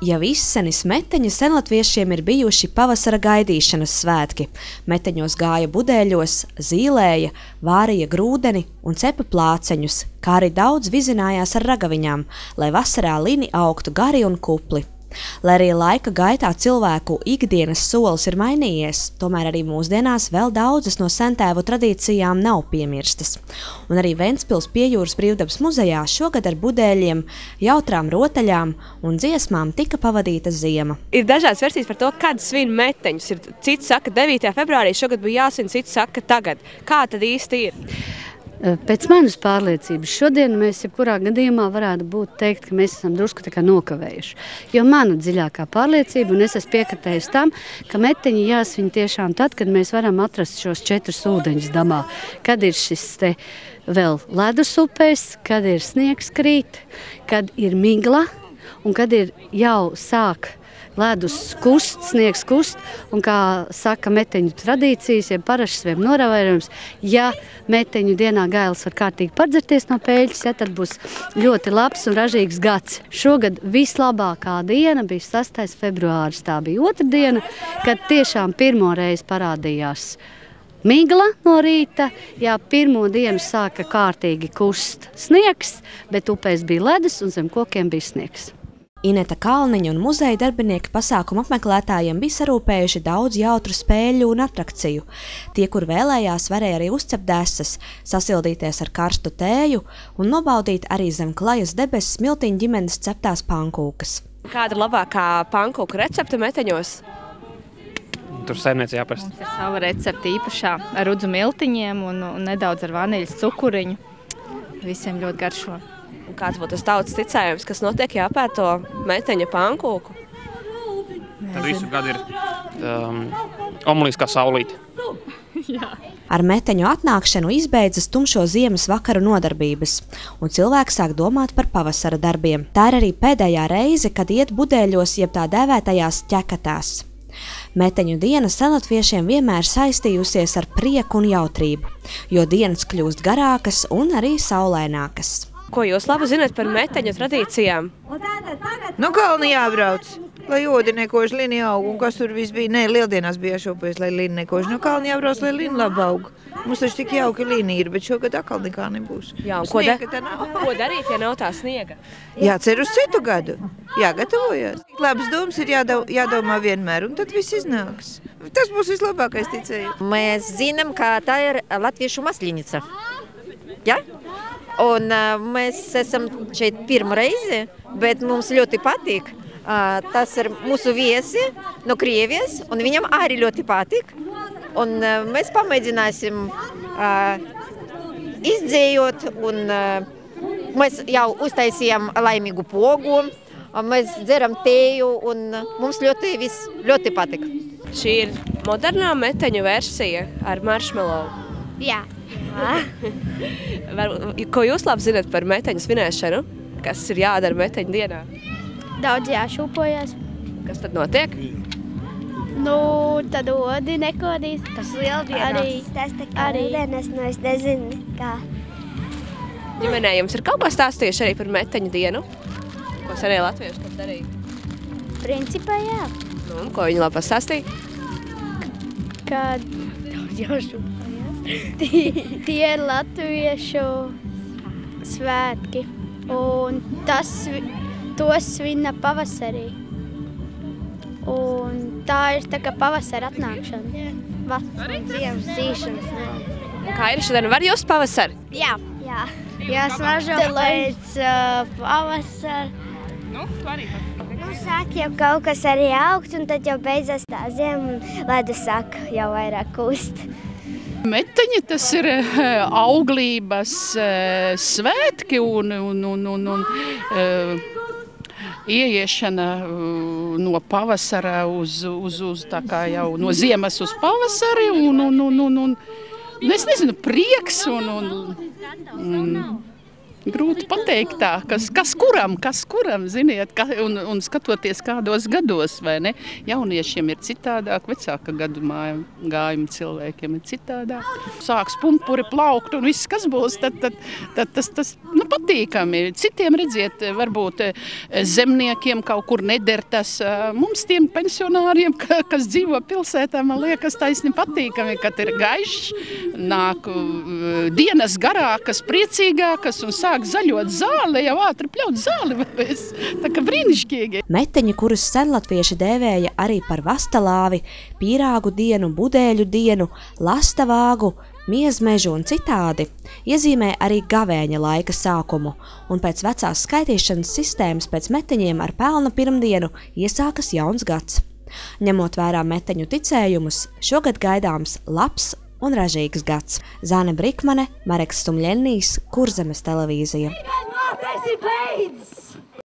Jau izsenis meteņu senlatviešiem ir bijuši pavasara gaidīšanas svētki. Meteņos gāja budēļos, zīlēja, vārīja grūdeni un cepa plāceņus, kā arī daudz vizinājās ar ragaviņām, lai vasarā lini augtu gari un kupli. Lai arī laika gaitā cilvēku ikdienas solis ir mainījies, tomēr arī mūsdienās vēl daudzas no sentēvu tradīcijām nav piemirstas. Un arī Ventspils Piejūras brīvdabas muzejā šogad ar budēļiem, jautrām rotaļām un dziesmām tika pavadīta ziema. Ir dažādas versijas par to, kad svin meteņus. Cits saka 9. februārī, šogad bija jāsvin, cits saka tagad. Kā tad īsti ir? Pēc manas pārliecības šodien mēs jebkurā gadījumā varētu būt teikt, ka mēs esam drusku tā kā nokavējuši. Jo mana dziļākā pārliecība, un es esmu piekritējusi tam, ka meteņi jāsvin tiešām tad, kad mēs varam atrast šos 4 ūdeņus dabā. Kad ir šis te vēl ledus upēs, kad ir sniegs krīt, kad ir migla un kad ir jau sāk ledus kust, sniegs kust, un kā saka meteņu tradīcijas, ja parašs vien noravērojums, ja meteņu dienā gailis var kārtīgi pardzerties no pēļas, ja, tad būs ļoti labs un ražīgs gads. Šogad vislabākā diena bija 6. februāris, tā bija otra diena, kad tiešām pirmo reizi parādījās migla no rīta, jā, pirmo dienu sāka kārtīgi kust sniegs, bet upēs bija ledus un zem kokiem bija sniegs. Ineta Kalniņa un muzeja darbinieki pasākumu apmeklētājiem bija sarūpējuši daudz jautru spēļu un atrakciju. Tie, kur vēlējās, varēja arī uzcept desas, sasildīties ar karstu tēju un nobaudīt arī zem klajas debesis Miltiņu ģimenes ceptās pankūkas. Kāda ir labākā pankūka recepte meteņos? Tur saimniece jāprast. Mums ir sava recepte īpašā ar rudzu miltiņiem un nedaudz ar vaniļas cukuriņu. Visiem ļoti garšo. Un kāds būtu tas tautas ticējums, kas notiek jāpēr to meteņa pankūku? Tad visu gadu ir omulīs kā saulīte. Ar meteņu atnākšanu izbeidzas tumšo ziemas vakaru nodarbības, un cilvēki sāk domāt par pavasara darbiem. Tā ir arī pēdējā reize, kad iet budēļos jeb tā dēvētajās ķekatās. Meteņu diena senlatviešiem vienmēr saistījusies ar prieku un jautrību, jo dienas kļūst garākas un arī saulainākas. Ko jūs labi zināt par meteņu tradīcijām? Nu, kalni jābrauc, lai odi nekož lini aug, un kas tur viss bija? Nē, lieldienās bija jāšūpēs, lai lini nekož. Nu, kalni jābrauc, lai lini labi aug. Mums taču tik jauki lini ir, bet šogad atkal nekā nebūs. Jā, un ko darīt, ja nav tā sniega? Jācer uz citu gadu, jāgatavojas. Labas domas ir jādomā vienmēr, un tad viss iznāks. Tas būs vislabākais ticējums. Mēs zinām, ka tā ir latviešu maslinica. Ja? Un mēs esam šeit pirmo reizi, bet mums ļoti patīk. Tas ir mūsu viesi no Krievijas, un viņam arī ļoti patīk. Un mēs pamēģināsim izdzējot, un mēs jau uztaisījām laimīgu pogu, mēs dzeram tēju, un mums ļoti patīk. Šī ir modernā meteņu versija ar marshmallow. Jā. Ko jūs labi zināt par meteņu svinēšanu? Kas ir jādara meteņu dienā? Daudz jāšūpojas. Kas tad notiek? Nu, tad odi nekodīs. Tas lieldienās. Tas tā kā lieldienās, nu es nezinu, kā. Ģimenē jums ir kaut ko stāstījuši arī par meteņu dienu? Ko arī latvieši tad darīja? Principā jā. Nu, un ko viņi labi pastāstīja? Kad daudz jāšūpojas. Tie ir latviešu svētki, un to svina pavasarī. Un tā ir tā kā pavasara atnākšana. Ziemas zīšanas. Kā ir šodien? Var just pavasari? Jā. Jā, smažo pēc pavasara. Nu, tu arī pat. Nu, sāk jau kaut kas arī augt, un tad jau beidzas tā ziema, un ledus sāk jau vairāk kust. Meteņi tas ir auglības svētki un ieiešana no pavasara uz tā kā jau no ziemas uz pavasari un es nezinu, prieks un grūti pateikt tā, kas kuram, ziniet, un skatoties kādos gados, vai ne? Jauniešiem ir citādāk, vecāka gadumā cilvēkiem ir citādāk. Sāks pumpuri plaukt un viss, kas būs, tad tas patīkami. Citiem, redziet, varbūt zemniekiem kaut kur neder tas. Mums tiem pensionāriem, kas dzīvo pilsētā, man liekas, taisni patīkami, kad ir gaišs, nāk dienas garākas, priecīgākas un sāk zaļot zāli, jau ātri pļaut zāli varēs. Tā kā brīnišķīgi. Meteņi, kurus senlatvieši dēvēja arī par vastalāvi, pīrāgu dienu, budēļu dienu, lastavāgu, miezmežu un citādi, iezīmē arī gavēņa laika sākumu, un pēc vecās skaitīšanas sistēmas pēc meteņiem ar pelna pirmdienu iesākas jauns gads. Ņemot vērā meteņu ticējumus, šogad gaidāms labs un ražīgs gads. Zāne Brikmane, Mareks Stumļennijs, Kurzemes televīzija.